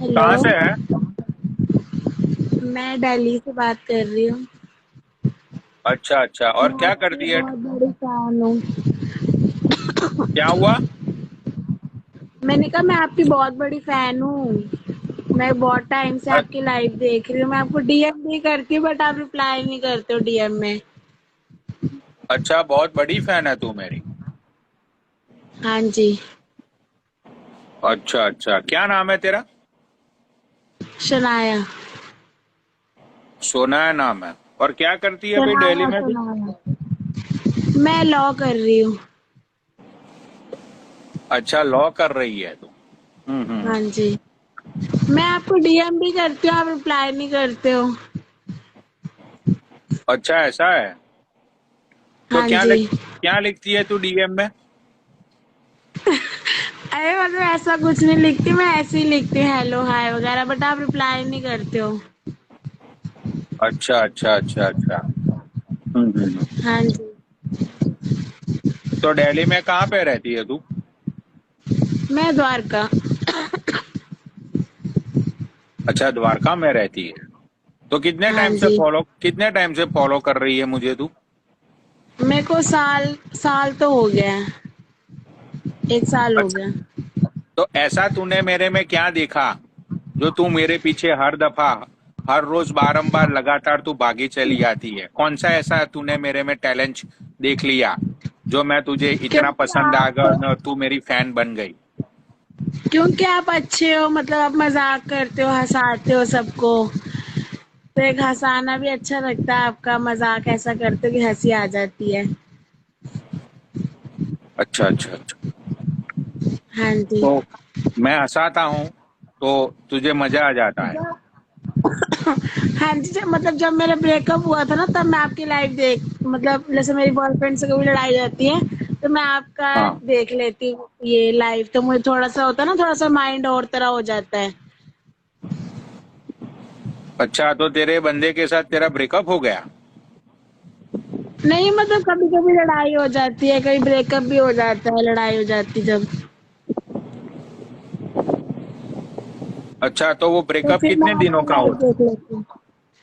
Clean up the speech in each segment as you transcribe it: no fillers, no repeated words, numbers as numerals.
कहाँ हेलो। से है? मैं दिल्ली से बात कर रही हूँ। अच्छा अच्छा, और मैं क्या आपकी करती है? बहुत बड़ी फैन हूँ। क्या हुआ? मैंने कहा मैं आपकी बहुत बड़ी फैन हूँ। मैं बहुत टाइम से अ- आपकी लाइव देख रही हूँ। मैं आपको डीएम भी करती हूँ बट आप रिप्लाई नहीं करते हो डीएम में। अच्छा, बहुत बड़ी फैन है तू मेरी। हाँ जी। अच्छा अच्छा, क्या नाम है तेरा? शनाया। सोना है नाम है। और क्या करती है अभी दिल्ली शनाया में भी? शनाया। मैं लॉ कर रही हूँ। अच्छा, लॉ कर रही है तू। हाँ जी। मैं आपको डीएम भी करती हूँ, आप रिप्लाई नहीं करते हो। अच्छा, ऐसा है। तो हाँ जी। क्या लिखती है तू डीएम में? अरे मतलब ऐसा कुछ नहीं लिखती, मैं ऐसे ही लिखती हूँ हेलो हाय वगैरह, बट आप रिप्लाई नहीं करते हो। अच्छा अच्छा अच्छा अच्छा। हम्म। हाँ जी। तो दिल्ली में कहाँ पे रहती है तू? मैं द्वारका। अच्छा, द्वारका में रहती है। तो हाँ जी। कितने टाइम से फॉलो कर रही है मुझे तू? मेरे को साल साल तो हो गया है। 1 साल हो अच्छा, गया। तो ऐसा तूने मेरे में क्या देखा जो तू मेरे पीछे हर दफा, हर रोज बारंबार लगातार तू भागी चली आती है? कौन सा ऐसा तूने मेरे में टैलेंट देख लिया जो मैं तुझे इतना क्योंकि पसंद आ गया आप और तू मेरी फैन बन गई? क्योंकि आप अच्छे हो, मतलब आप मजाक करते हो, हंसाते हो सबको। तो एक हंसाना भी अच्छा लगता है, आपका मजाक ऐसा करते हो कि हंसी आ जाती है। अच्छा अच्छा अच्छा। हाँ जी। तो मैं हंसाता हूँ तो तुझे मजा आ जाता है? हाँ जी, मतलब जब मेरा ब्रेकअप हुआ था ना, तब मैं आपकी लाइव देख, मतलब जैसे मेरी बॉयफ्रेंड से कभी लड़ाई जाती है तो मैं आपका हाँ। देख लेती हूँ ये लाइव, तो मुझे थोड़ा सा होता है ना, थोड़ा सा माइंड और तरह हो जाता है। अच्छा, तो तेरे बंदे के साथ तेरा ब्रेकअप हो गया? नहीं मतलब कभी कभी लड़ाई हो जाती है, कभी ब्रेकअप भी हो जाता है, लड़ाई हो जाती जब। अच्छा, तो वो तो ब्रेकअप फिर मैं कितने दिनों आपकी का लाइव होता? देख लेती हूँ।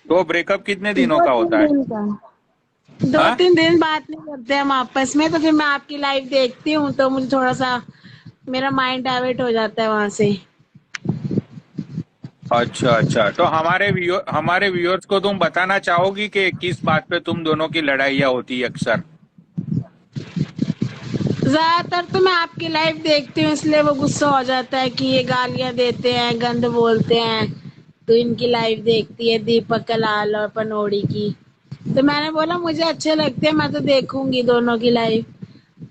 तो वो ब्रेकअप कितने दिनों दो का तीन होता है? दिन का। दो हाँ। तीन दिन बात नहीं करते हम आपस में, तो फिर मैं आपकी लाइव देखती हूँ तो मुझे थोड़ा सा मेरा माइंड डाइवर्ट हो जाता है वहां से। अच्छा अच्छा, तो हमारे व्यूअर्स को तुम बताना चाहोगी कि किस बात पे तुम दोनों की लड़ाइयाँ होती है अक्सर? ज्यादातर तो मैं आपकी लाइव देखती हूँ, इसलिए वो गुस्सा हो जाता है कि ये गालियां देते हैं, गंद बोलते हैं। तो इनकी लाइव देखती है, दीपक कलाल और पनोड़ी की। तो मैंने बोला मुझे अच्छे लगते हैं, मैं तो देखूंगी दोनों की लाइव।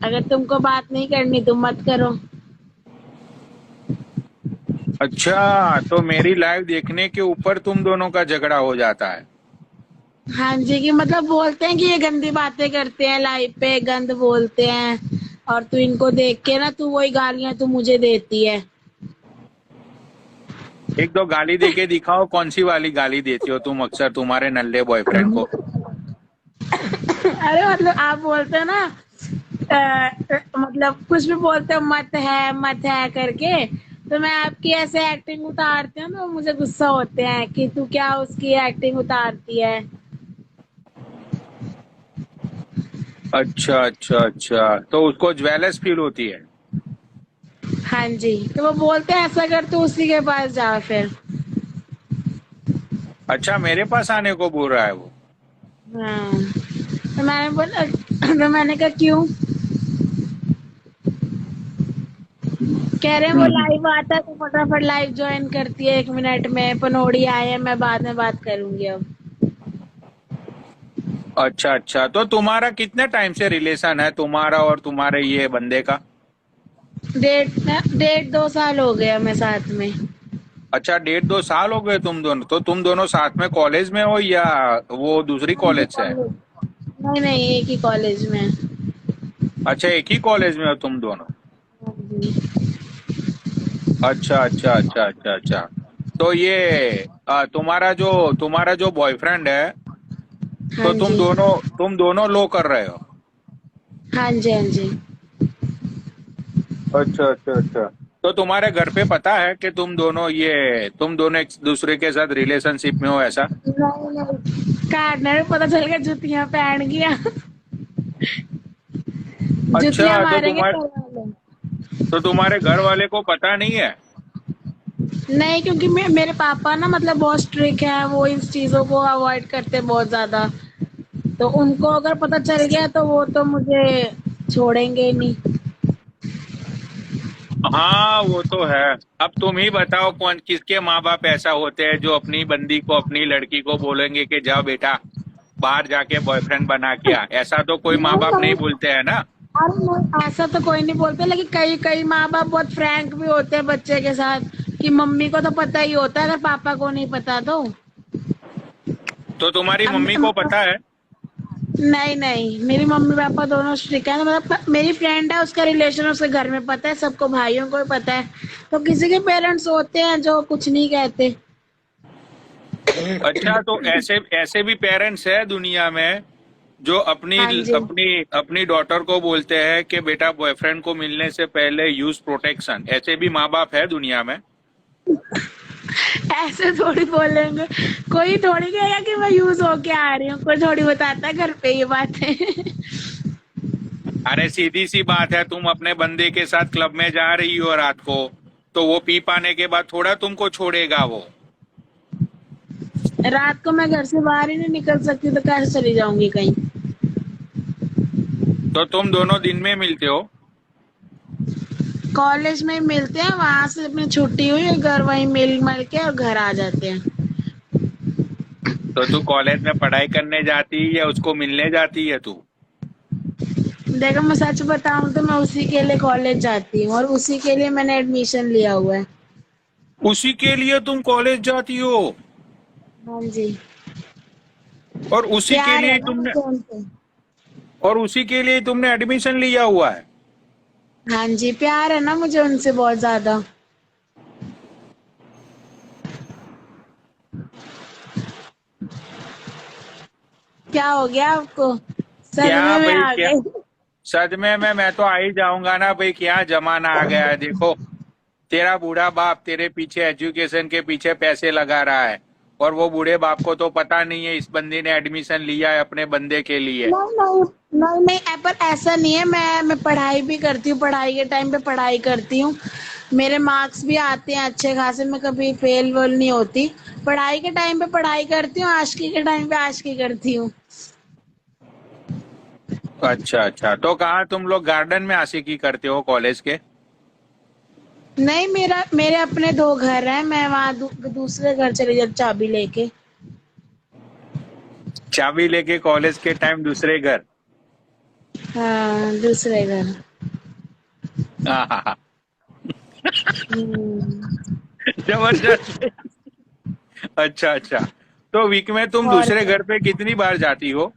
अगर तुमको बात नहीं करनी तुम मत करो। अच्छा, तो मेरी लाइव देखने के ऊपर तुम दोनों का झगड़ा हो जाता है? हाँ जी, कि मतलब बोलते हैं कि ये गंदी बातें करते हैं लाइव पे, गंद बोलते हैं। और तू इनको देख के ना, तू वही गालियां तू मुझे देती है। एक दो गाली दे के दिखाओ, कौन सी वाली गाली देती हो तुम अक्सर तुम्हारे नल्ले बॉयफ्रेंड को? अरे मतलब आप बोलते हो ना, मतलब कुछ भी बोलते हो, मत है करके। तो मैं आपकी ऐसे एक्टिंग उतारती हूँ ना, मुझे गुस्सा होते हैं कि तू क्या उसकी एक्टिंग उतारती है। अच्छा अच्छा अच्छा, तो उसको ज्वेलस फील होती है? हाँ जी, तो वो बोलते हैं ऐसा कर, तू उसी के पास जा फिर। अच्छा, मेरे पास आने को बोल रहा है वो? हाँ, तो मैंने बोला तो मैंने कहा क्यों। कह रहे हैं वो हम्म। लाइव आता है तो फटाफट लाइव ज्वाइन करती है, 1 मिनट में पनोड़ी आए हैं, मैं बाद में बात करूंगी अब। अच्छा अच्छा, तो तुम्हारा कितने टाइम से रिलेशन है तुम्हारा और तुम्हारे ये बंदे का? 1.5 2 साल हो गया मैं साथ में। अच्छा, 1.5 2 साल हो गए तुम दोनों? तो तुम दोनों साथ में कॉलेज में हो या वो दूसरी हाँ जी कॉलेज से है? कॉलेज। नहीं नहीं, एक ही कॉलेज में। अच्छा, एक ही कॉलेज में हो तुम दोनों? हाँ जी। अच्छा अच्छा अच्छा अच्छा अच्छा। तो ये तुम्हारा जो बॉयफ्रेंड है, हाँ तो जी। तुम दोनों लो कर रहे हो? हाँ जी। हाँ जी। अच्छा अच्छा अच्छा। तो तुम्हारे घर पे पता है कि तुम दोनों एक दूसरे के साथ रिलेशनशिप में हो ऐसा? नहीं नहीं, काटने में पता चल गया, जुतियां पहन गया। जुतियां अच्छा, मारेंगे घर वाले। तो तुम्हारे घर वाले को पता नहीं है? नहीं, क्योंकि मेरे पापा ना मतलब बहुत स्ट्रिक्ट है, वो इन चीजों को अवॉइड करते हैं बहुत ज्यादा। तो उनको अगर पता चल गया तो वो तो मुझे छोड़ेंगे ही नहीं। हाँ वो तो है। अब तुम ही बताओ, कौन किसके माँ बाप ऐसा होते हैं जो अपनी बंदी को, अपनी लड़की को बोलेंगे कि जाओ बेटा बाहर जाके बॉयफ्रेंड बना के आ? ऐसा तो कोई माँ नहीं बाप नहीं नहीं, बोलते हैं ना। अरे नहीं, ऐसा तो कोई नहीं बोलते, लेकिन कई कई माँ बाप बहुत फ्रैंक भी होते हैं बच्चे के साथ, कि मम्मी को तो पता ही होता है, अगर पापा को नहीं पता तो। तो तुम्हारी अब मम्मी को पता है? नहीं नहीं, मेरी मम्मी पापा दोनों स्ट्रिक्ट है, मतलब मेरी फ्रेंड है, उसका रिलेशन उसके घर में पता है, सबको भाइयों को भी पता है। तो किसी के पेरेंट्स होते हैं जो कुछ नहीं कहते। अच्छा, तो ऐसे ऐसे भी पेरेंट्स है दुनिया में जो अपनी हाँ जी। अपनी अपनी डॉटर को बोलते हैं कि बेटा बॉयफ्रेंड को मिलने से पहले यूज प्रोटेक्शन। ऐसे भी माँ बाप है दुनिया में। ऐसे थोड़ी बोलेंगे, कोई थोड़ी कहेगा कि मैं यूज होके आ रही हूँ, कोई थोड़ी बताता है घर पे ये बातें। अरे सीधी सी बात है, तुम अपने बंदे के साथ क्लब में जा रही हो रात को, तो वो पी पाने के बाद थोड़ा तुमको छोड़ेगा वो? रात को मैं घर से बाहर ही नहीं निकल सकती तो कैसे चली जाऊंगी कहीं। तो तुम दोनों दिन में मिलते हो? कॉलेज में मिलते हैं, वहां से अपनी छुट्टी हुई घर वहीं मिल मिल के और घर आ जाते हैं। तो तू कॉलेज में पढ़ाई करने जाती है या उसको मिलने जाती है तू? देखो, मैं सच बताऊं तो मैं उसी के लिए कॉलेज जाती हूँ और उसी के लिए मैंने एडमिशन लिया हुआ है। उसी के लिए तुम कॉलेज जाती हो? हाँ जी। और उसी के प्यार लिए है ही ना तुमने मुझे उनसे। और उसी के लिए तुमने एडमिशन लिया हुआ है? हाँ जी, प्यार है ना मुझे उनसे बहुत ज्यादा। क्या हो गया आपको, क्या सदमे में भाई आ क्या? गए? सदमे में मैं तो आ ही जाऊंगा ना भाई, क्या जमाना आ गया है देखो। तेरा बूढ़ा बाप तेरे पीछे एजुकेशन के पीछे पैसे लगा रहा है, और वो बूढ़े बाप को तो पता नहीं है इस बंदी ने एडमिशन लिया है अपने बंदे के लिए। नहीं नहीं नहीं नहीं, पर ऐसा नहीं है, मैं पढ़ाई भी करती हूँ, पढ़ाई के टाइम पे पढ़ाई करती हूँ, मेरे मार्क्स भी आते हैं अच्छे खासे, मैं कभी फेल वेल नहीं होती। पढ़ाई के टाइम पे पढ़ाई करती हूँ, आशिकी के टाइम पे आशिकी करती हूँ। अच्छा अच्छा, तो कहाँ तुम लोग गार्डन में आशिकी करते हो कॉलेज के? नहीं, मेरे अपने दो घर हैं, मैं वहाँ दूसरे घर चली जाती चाबी लेके। चाबी लेके कॉलेज के टाइम दूसरे घर? हाँ, दूसरे घर। हाँ हाँ हाँ। हम्म। जबरदस्त। अच्छा अच्छा, तो वीक में तुम और दूसरे क्या? घर पे कितनी बार जाती हो?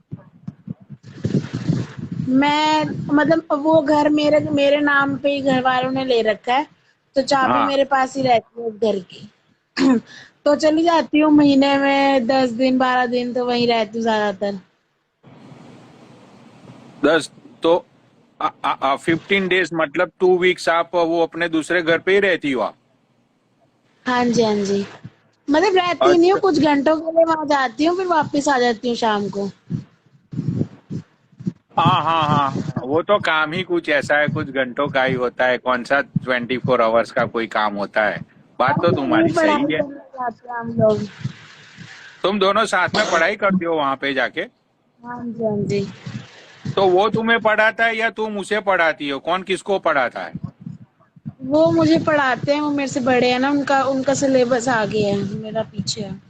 मैं मतलब वो घर मेरे मेरे नाम पे ही घर वालों ने ले रखा है, तो चाबी हाँ, मेरे पास ही रहती है उस घर की। तो चली जाती हूँ महीने में 10 दिन 12 दिन, तो वहीं रहती हूँ ज्यादातर। 10? तो 15 डेज मतलब 2 वीक्स आप वो अपने दूसरे घर पे ही रहती हो आप? हाँ जी हाँ जी, मतलब रहती नहीं हूँ, अच्छा। कुछ घंटों के लिए वहां जाती हूँ, फिर वापस आ जाती हूँ शाम को। हाँ हाँ हाँ हाँ, वो तो काम ही कुछ ऐसा है, कुछ घंटों का ही होता है, कौन सा 24 आवर्स का कोई काम होता है। बात अरे तो नहीं, तुम्हारी पढ़ाई सही है। करने जाते हैं हम लोग। तुम दोनों साथ में पढ़ाई करती हो वहां पे जाके? हाँ जी हाँ जी। तो वो तुम्हें पढ़ाता है या तुम उसे पढ़ाती हो? कौन किसको पढ़ाता है? वो मुझे पढ़ाते हैं, वो मेरे से बड़े हैं ना, उनका उनका सिलेबस आगे है, मेरा पीछे है।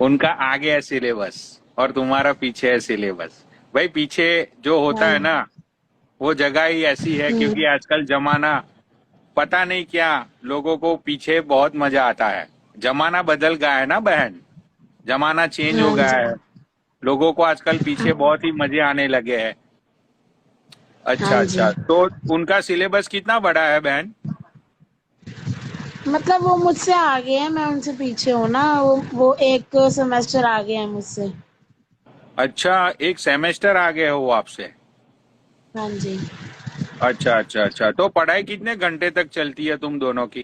उनका आगे है सिलेबस और तुम्हारा पीछे है सिलेबस। भाई पीछे जो होता है हाँ। ना, वो जगह ही ऐसी है, क्योंकि हम्म। आजकल जमाना पता नहीं क्या, लोगों को पीछे बहुत मजा आता है। जमाना बदल गया है ना बहन, जमाना चेंज हो हाँ गया जी। है। लोगों को आजकल पीछे हाँ। बहुत ही मजे आने लगे हैं। हाँ अच्छा जी, अच्छा, तो उनका सिलेबस कितना बड़ा है बहन? मतलब वो मुझसे आगे है, मैं उनसे पीछे हूँ ना, वो एक सेमेस्टर आगे है मुझसे। अच्छा, एक सेमेस्टर आगे हो वो आपसे? हाँ जी। अच्छा अच्छा अच्छा, तो पढ़ाई कितने घंटे तक चलती है तुम दोनों की?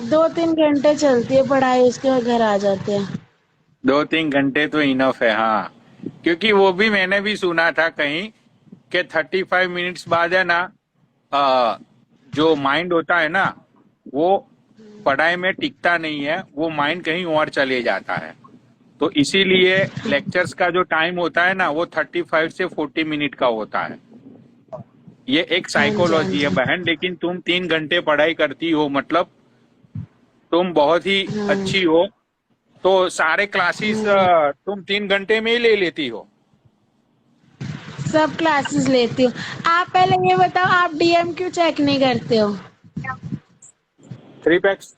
2-3 घंटे चलती है पढ़ाई, उसके बाद घर आ जाते हैं। 2-3 घंटे तो इनफ है, हाँ। क्योंकि वो भी मैंने भी सुना था कहीं कि 35 मिनट्स बाद है ना, अ, जो माइंड होता है ना, वो पढ़ाई में टिकता नहीं है, वो माइंड कहीं और चले जाता है। तो इसीलिए लेक्चर्स का जो टाइम होता है ना, वो 35 से 40 मिनट का होता है। ये एक हाँ जी, हाँ साइकोलॉजी है जी। बहन, लेकिन तुम 3 घंटे पढ़ाई करती हो, मतलब तुम बहुत ही हाँ। अच्छी हो। तो सारे क्लासेस हम्म, तुम 3 घंटे में ही ले लेती हो? सब क्लासेस लेती हूँ। आप पहले ये बताओ, आप डीएम क्यों चेक नहीं करते हो? 3 पैक्स।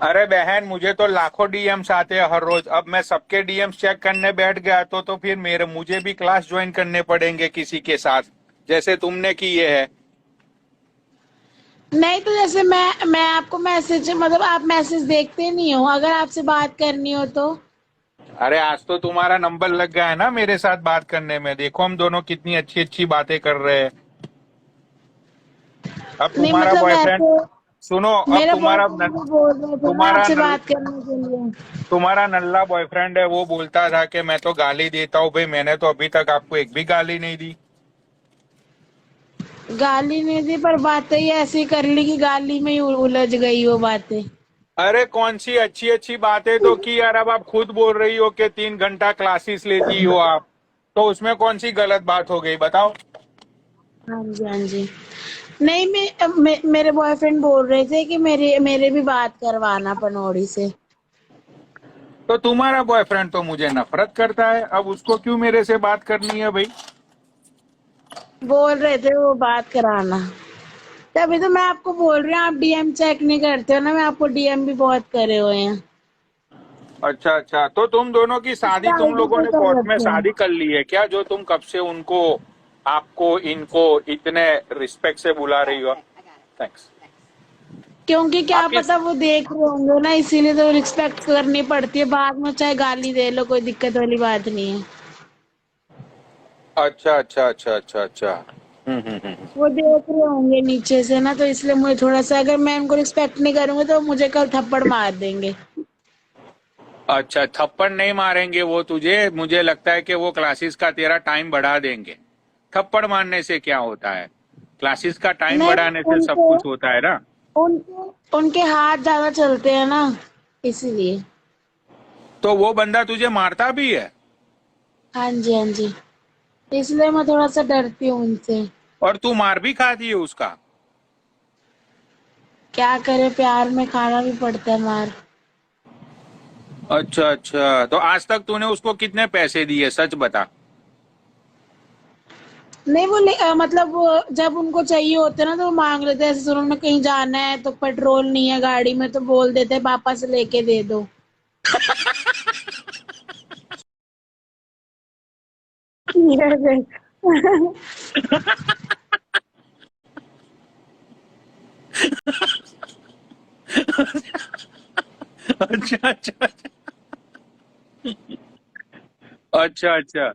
अरे बहन, मुझे तो लाखों डीएम्स आते हैं हर रोज। अब मैं सबके डीएम्स चेक करने बैठ गया तो फिर मेरे मुझे भी क्लास ज्वाइन करने पड़ेंगे किसी के साथ, जैसे तुमने किए है। नहीं तो जैसे मैं आपको मैसेज, मतलब आप मैसेज देखते नहीं हो, अगर आपसे बात करनी हो तो। अरे आज तो तुम्हारा नंबर लग गया है ना मेरे साथ बात करने में, देखो हम दोनों कितनी अच्छी अच्छी बातें कर रहे हैं। अब नहीं तुम्हारा मतलब बॉयफ्रेंड, वैसे सुनो, अब मेरे तुम्हारा बॉयफ्रेंड भी बोल रहे थे ना तुम्हारा आपसे बात करने के लिए। तुम्हारा नल्ला बॉयफ्रेंड है, वो बोलता था कि मैं तो गाली देता हूँ। भाई मैंने तो अभी तक आपको एक भी गाली नहीं दी। गाली नहीं दी, पर बातें ही ऐसी कर ली कि गाली में ही उलझ गई वो बातें। अरे कौन सी अच्छी अच्छी बातें तो की यार, अब आप खुद बोल रही हो कि 3 घंटा क्लासेस लेती हो आप, तो उसमें कौन सी गलत बात हो गई बताओ? हाँ जी, हाँ जी। नहीं, मेरे बॉयफ्रेंड बोल रहे थे कि मेरे मेरे भी बात करवाना पनौड़ी से। तो तुम्हारा बॉयफ्रेंड तो मुझे नफरत करता है, अब उसको क्यों मेरे से बात करनी है भाई? बोल रहे थे वो बात कराना। तभी तो मैं आपको बोल रही हूँ, आप डीएम चेक नहीं करते हो ना, मैं आपको डीएम भी बहुत करे हुए हैं। अच्छा अच्छा, तो तुम दोनों की शादी, तुम आईडी लोगों पे ने कर कोर्ट में रखे हैं। शादी कर ली है क्या, जो तुम कब से उनको, आपको, इनको इतने रिस्पेक्ट से बुला रही हो? थैंक्स। क्योंकि क्या आपकी, पता वो देख रहे होंगे ना, इसीलिए तो रिस्पेक्ट करनी पड़ती है, बाद में चाहे गाली दे लो, कोई दिक्कत वाली बात नहीं है। अच्छा अच्छा अच्छा अच्छा अच्छा, वो देख रहे होंगे नीचे से ना, तो इसलिए मुझे थोड़ा सा, अगर मैं उनको रिस्पेक्ट नहीं करूंगी तो मुझे कल थप्पड़ मार देंगे। अच्छा, थप्पड़ नहीं मारेंगे वो तुझे, मुझे लगता है कि वो क्लासेस का तेरा टाइम बढ़ा देंगे। थप्पड़ मारने से क्या होता है? क्लासेस का टाइम नहीं, बढ़ाने से सब उनके कुछ होता है ना। उनके उनके हाथ ज्यादा चलते हैं ना, इसीलिए। तो वो बंदा तुझे मारता भी है? हाँ जी, हाँ जी। इसलिए मैं थोड़ा सा डरती हूँ उनसे। और तू मार भी खाती है उसका? क्या करे, प्यार में खाना भी पड़ता है मार। अच्छा अच्छा, तो आज तक तूने उसको कितने पैसे दिए, सच बता। नहीं वो मतलब वो जब उनको चाहिए होते हैं ना तो वो मांग लेते हैं, ऐसे उन्होंने कहीं जाना है तो पेट्रोल नहीं है गाड़ी में, तो बोल देते हैं पापा से लेके दे दो। अच्छा अच्छा अच्छा अच्छा,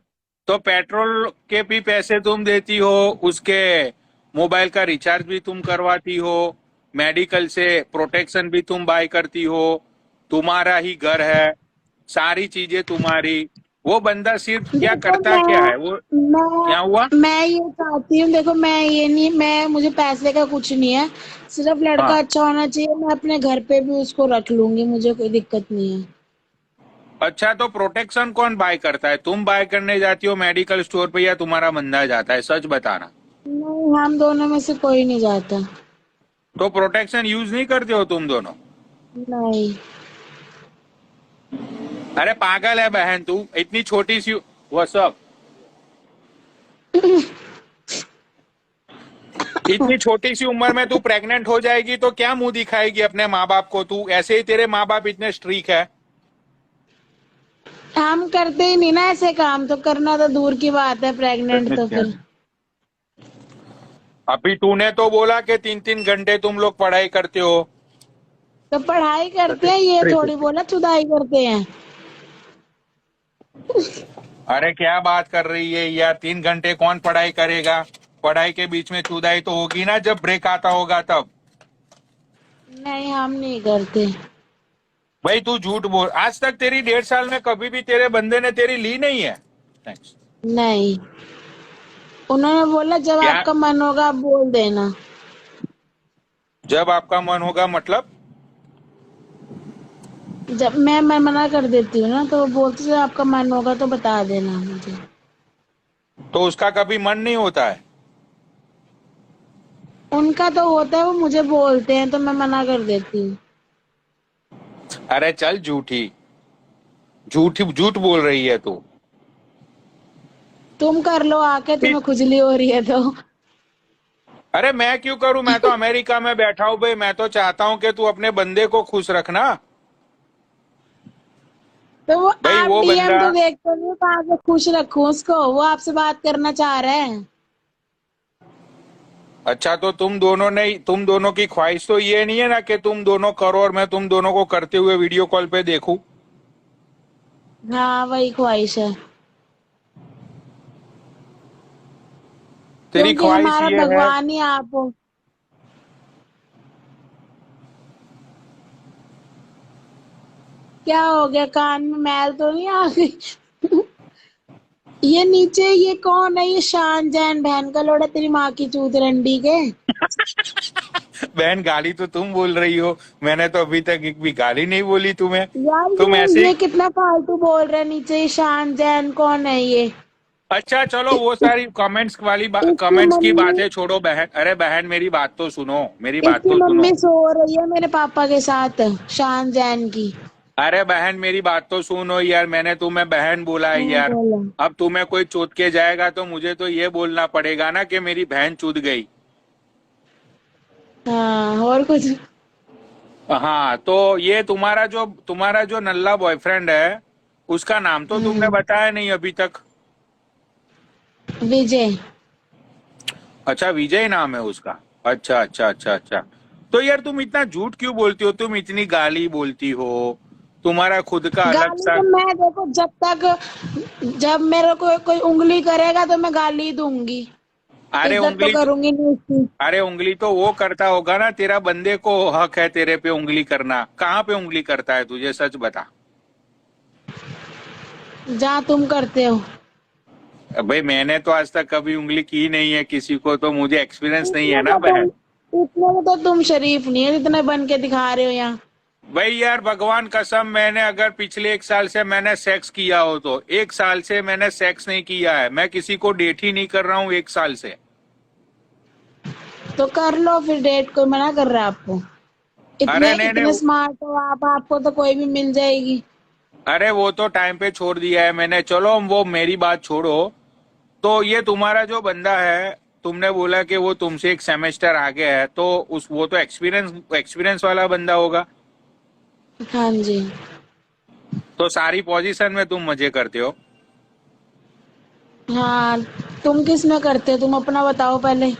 तो पेट्रोल के भी पैसे तुम देती हो, उसके मोबाइल का रिचार्ज भी तुम करवाती हो, मेडिकल से प्रोटेक्शन भी तुम बाय करती हो, तुम्हारा ही घर है, सारी चीजें तुम्हारी। वो बंदा सिर्फ क्या देखो करता क्या है वो? क्या हुआ? मैं ये चाहती हूँ, देखो मैं ये नहीं, मैं मुझे पैसे का कुछ नहीं है, सिर्फ लड़का हाँ, अच्छा होना चाहिए, मैं अपने घर पे भी उसको रख लूंगी, मुझे कोई दिक्कत नहीं है। अच्छा, तो प्रोटेक्शन कौन बाय करता है, तुम बाय करने जाती हो मेडिकल स्टोर पे या तुम्हारा बंदा जाता है, सच बताना। नहीं, हम दोनों में से कोई नहीं जाता। तो प्रोटेक्शन यूज नहीं करते हो तुम दोनों? नहीं। अरे पागल है बहन तू, इतनी छोटी सी, वो सब, इतनी छोटी सी उम्र में तू प्रेग्नेंट हो जाएगी तो क्या मुंह दिखाएगी अपने माँ बाप को तू? ऐसे ही तेरे माँ बाप इतने स्ट्रिक है। हम करते ही नहीं ना ऐसे काम, तो करना तो दूर की बात है, प्रेग्नेंट तो फिर। अभी तूने तो बोला कि 3-3 घंटे तुम लोग पढ़ाई करते हो। तो पढ़ाई करते हैं, ये थोड़ी बोला चुदाई करते हैं। अरे क्या बात कर रही है यार, 3 घंटे कौन पढ़ाई करेगा? पढ़ाई के बीच में चुदाई तो होगी ना जब ब्रेक आता होगा तब। नहीं, हम नहीं करते। भाई तू झूठ बोल, आज तक तेरी 1.5 साल में कभी भी तेरे बंदे ने तेरी ली नहीं है? थैंक्स। नहीं, उन्होंने बोला जब क्या? आपका मन होगा आप बोल देना। जब आपका मन होगा मतलब? जब मैं मना कर देती हूँ ना तो वो बोलते जब आपका मन होगा तो बता देना मुझे। तो उसका कभी मन नहीं होता है? उनका तो होता है, वो मुझे बोलते हैं तो मैं मना कर देती हूँ। अरे चल झूठी, झूठ झूठ बोल रही है तू। तुम कर लो आके, तुम्हें खुजली हो रही है तो। अरे मैं क्यों करूं, मैं तो अमेरिका में बैठा हूं भाई, मैं तो चाहता हूं कि तू अपने बंदे को खुश रखना। तो वो भाई आप वो डीएम बंदा, तो देखते नहीं, कहाँ से खुश रखूं उसको? वो आपसे बात करना चाह रहे हैं। अच्छा तो तुम दोनों की ख्वाहिश तो ये नहीं है ना कि तुम दोनों करो और मैं तुम दोनों को करते हुए वीडियो कॉल पे देखूं? हाँ, वही ख्वाहिश है। तेरी क्योंकि ख्वाहिश हमारा ये है। भगवान ही आप हो। क्या हो गया, कान में मैल तो नहीं आ गई? ये नीचे ये कौन है? ये शान जैन बहन का लोड़ा, तेरी माँ की चूत रंडी के। बहन गाली तो तुम बोल रही हो, मैंने तो अभी तक एक भी गाली नहीं बोली तुम्हें। यार तुम ऐसे ये ही। कितना फालतू बोल रहे हैं। नीचे ये शान जैन कौन है ये? अच्छा चलो वो सारी इसकी कमेंट्स की मम्मी बातें छोड़ो बहन, अरे बहन मेरी बात तो सुनो, मेरी बात इसकी तो सुनो। मम्मी सो रही है मेरे पापा के साथ, शान जैन की। अरे बहन मेरी बात तो सुनो यार, मैंने तुम्हें बहन बोला है हाँ, यार। बोलो। अब तुम्हें कोई चूत के जाएगा तो मुझे तो ये बोलना पड़ेगा ना कि मेरी बहन चूत गई। हाँ, और कुछ? हाँ तो ये तुम्हारा जो नल्ला बॉयफ्रेंड है, उसका नाम तो तुमने हम्म, बताया नहीं अभी तक। विजय। अच्छा विजय नाम है उसका। अच्छा अच्छा अच्छा अच्छा। तो यार तुम इतना झूठ क्यों बोलती हो, तुम इतनी गाली बोलती हो, तुम्हारा खुद का अलग गाली सा। तो मैं देखो, जब मेरे को कोई उंगली करेगा तो मैं गाली दूंगी। अरे इज्जत तो उंगली तो, करूंगी नहीं उसकी। अरे उंगली तो वो करता होगा ना, तेरा बंदे को हक है तेरे पे उंगली करना। कहाँ पे उंगली करता है तुझे सच बता। जहाँ तुम करते हो। भाई मैंने तो आज तक कभी उंगली की नहीं है किसी को, तो मुझे एक्सपीरियंस नहीं है इतने ना तो तुम बहन। इतने में तो तुम शरीफ नहीं है जितने बन के दिखा रहे हो यहाँ। भाई यार भगवान कसम, मैंने अगर पिछले 1 साल से मैंने सेक्स किया हो तो 1 साल से मैंने सेक्स नहीं किया है, मैं किसी को डेट ही नहीं कर रहा हूँ 1 साल से। तो कर लो फिर डेट, कोई मना कर रहा है आपको? अरे इतने नहीं इतने नहीं, स्मार्ट हो आप, आपको तो कोई भी मिल जाएगी। अरे वो तो टाइम पे छोड़ दिया है मैंने, चलो वो मेरी बात छोड़ो। तो ये तुम्हारा जो बंदा है, तुमने बोला कि वो तुमसे एक सेमेस्टर आगे है, तो उस वो तो एक्सपीरियंस एक्सपीरियंस वाला बंदा होगा। हाँ जी। तो सारी पोजीशन में तुम मजे करते हो। हाँ, तुम किस में करते हो? तुम अपना बताओ पहले।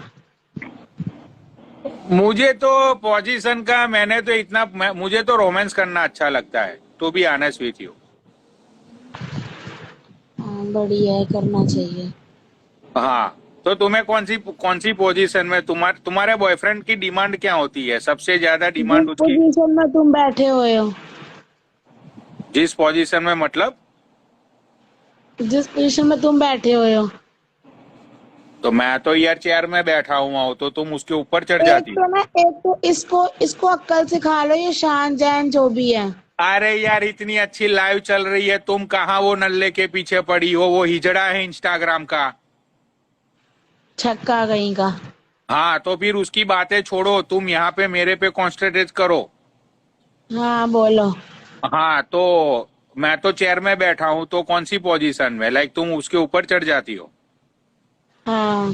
मुझे तो पोजीशन का, मुझे तो रोमांस करना अच्छा लगता है, to be honest with you. हाँ, बढ़िया है, करना चाहिए। हाँ तो तुम्हें कौन सी पोजीशन में तुम्हारे बॉयफ्रेंड की डिमांड क्या होती है, सबसे ज्यादा जिस डिमांड उसकी? पोजीशन में तुम बैठे हुए हो, जिस पोजीशन में मतलब? जिस पोजीशन में तुम बैठे हुए हो। तो मैं तो यार चेयर में बैठा हुआ हूँ, तो तुम उसके ऊपर चढ़ एक जाती। तो ना, एक तो इसको इसको अक्ल सिखा लो, ये शान जैन जो भी है। अरे यार इतनी अच्छी लाइव चल रही है, तुम कहाँ वो नल्ले के पीछे पड़ी हो, वो हिजड़ा है इंस्टाग्राम का। छक्का कहीं का। हाँ तो फिर उसकी बातें छोड़ो, तुम यहाँ पे मेरे पे कॉन्सेंट्रेट करो। हाँ, बोलो। हाँ तो मैं तो चेयर में बैठा हूँ, तो कौन सी पोजीशन में, लाइक तुम उसके ऊपर चढ़ जाती हो? हाँ।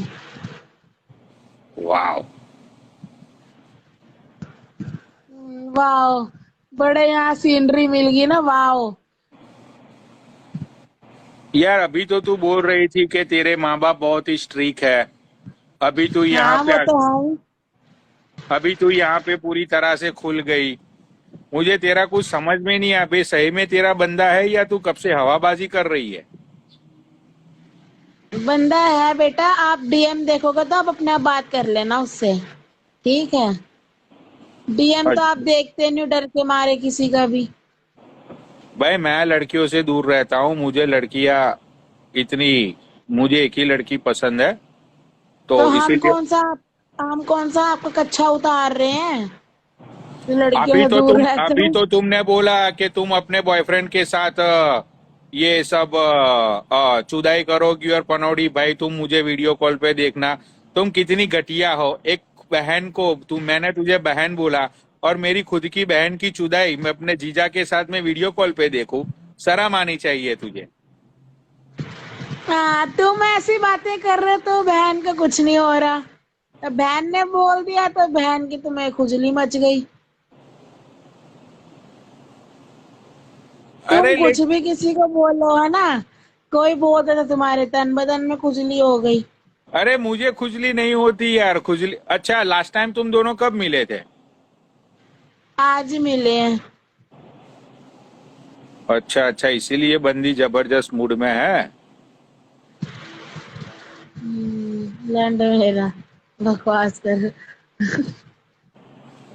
वाह। वाओ, बड़े यहाँ सीनरी मिल गई ना, वाओ। यार अभी तो तू बोल रही थी कि तेरे माँ बाप बहुत ही स्ट्रिक है। अभी तू यहाँ हाँ, पे वो तो है ही। अभी तू यहाँ पे पूरी तरह से खुल गई। मुझे तेरा कुछ समझ में नहीं आया, भाई सही में तेरा बंदा है या तू कब से हवाबाजी कर रही है? बंदा है बेटा, आप डीएम देखोगे तो आप अपने आप बात कर लेना उससे, ठीक है। डीएम तो आप अच्छा देखते नहीं हो, डर के मारे किसी का भी। भाई, मैं लड़कियों से दूर रहता हूँ। मुझे लड़कियां इतनी, मुझे एक ही लड़की पसंद है, तो तो इसीलिए। हम कौन सा आपका कच्छा उतार रहे हैं जो लड़कियों से दूर रहते अभी हो। तो तुमने बोला कि तुम अपने बॉयफ्रेंड के साथ ये सब चुदाई करोगी और पनौड़ी। भाई तुम मुझे वीडियो कॉल पे देखना। तुम कितनी घटिया हो। एक बहन को मैंने तुझे बहन बोला, और मेरी खुद की बहन की चुदाई मैं अपने जीजा के साथ में वीडियो कॉल पे देखूं। शर्म आनी चाहिए तुझे। हाँ, तुम ऐसी बातें कर रहे हो तो बहन का कुछ नहीं हो रहा। तो बहन ने बोल दिया तो बहन की तुम्हें खुजली मच गई। तुम अरे कुछ भी किसी को बोलो है ना, कोई बोल देता तुम्हारे तन बदन में खुजली हो गई। अरे मुझे खुजली नहीं होती यार। खुजली, अच्छा लास्ट टाइम तुम दोनों कब मिले थे? आज मिले हैं। अच्छा अच्छा, इसीलिए बंदी जबरदस्त मूड में है। लैंड मेरा बकवास कर।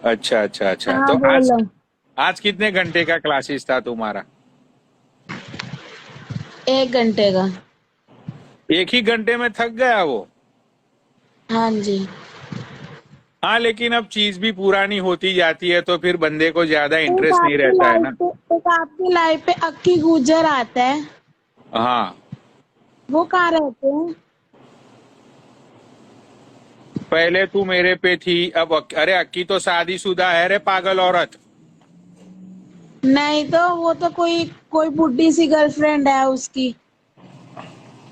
अच्छा अच्छा अच्छा, हाँ तो आज बोलो। आज कितने घंटे का क्लासेस था तुम्हारा? 1 घंटे का। एक ही घंटे में थक गया वो? हाँ जी। हाँ, लेकिन अब चीज भी पुरानी होती जाती है तो फिर बंदे को ज्यादा एक इंटरेस्ट नहीं आपकी रहता है लाइफ ना। पे एक आपकी लाइफ पे अक्की गुजर आता है। हाँ, वो कहाँ रहते हैं? पहले तू मेरे पे थी, अब अरे अक्की तो शादीशुदा है रे पागल औरत। नहीं तो वो तो कोई कोई बुढ़ी सी गर्लफ्रेंड है उसकी।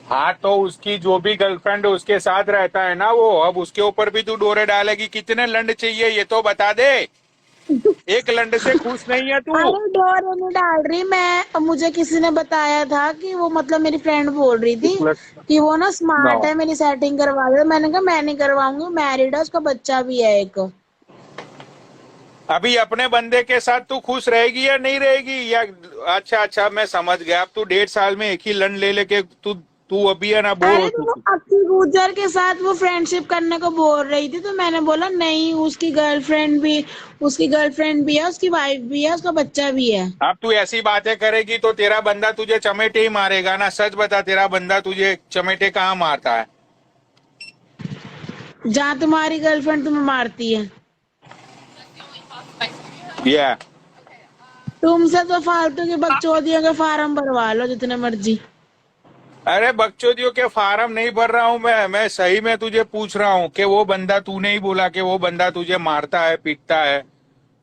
हाँ, तो उसकी जो भी गर्लफ्रेंड उसके साथ रहता है ना वो, अब उसके ऊपर भी तू डोरे डालेगी? कितने लंड चाहिए ये तो बता दे। एक लंड से खुश नहीं है तू? अरे डोर नहीं डाल रही मैं, मुझे किसी ने बताया था कि वो, मतलब मेरी फ्रेंड बोल रही थी कि वो ना नो, स्मार्ट है, मेरी सेटिंग करवा दे। मैंने कहा मैं नहीं करवाऊंगी, मैरिड है, उसका बच्चा भी है एक। अभी अपने बंदे के साथ तू खुश रहेगी या नहीं रहेगी या? अच्छा अच्छा, मैं समझ गया। अब तू 1.5 साल में एक ही लंड ले लेके तू तू अभी है ना बोर हो अरे तो वो चुकी। अक्की गुजर के साथ वो फ्रेंडशिप करने को बोल रही थी, तो मैंने बोला नहीं, उसकी गर्लफ्रेंड भी है, उसकी वाइफ भी है, उसका बच्चा भी है। अब तू ऐसी बातें करेगी तो तेरा बंदा तुझे चमेटे ही मारेगा ना। सच बता, तेरा बंदा तुझे चमेटे कहाँ मारता है? जहाँ तुम्हारी गर्लफ्रेंड तुम्हें मारती है। ये तुमसे तो फालतू की बकचोदियों के फार्म भरवा लो जितने मर्जी। अरे बकचोदियों के फार्म नहीं भर रहा हूं मैं सही में तुझे पूछ रहा हूँ कि वो बंदा, तूने ही बोला कि वो बंदा तुझे मारता है पीटता है,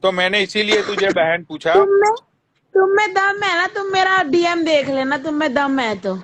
तो मैंने इसीलिए तुझे बहन पूछा। तुम में तुम में दम है ना, तुम मेरा डीएम देख लेना, तुम में दम है तो।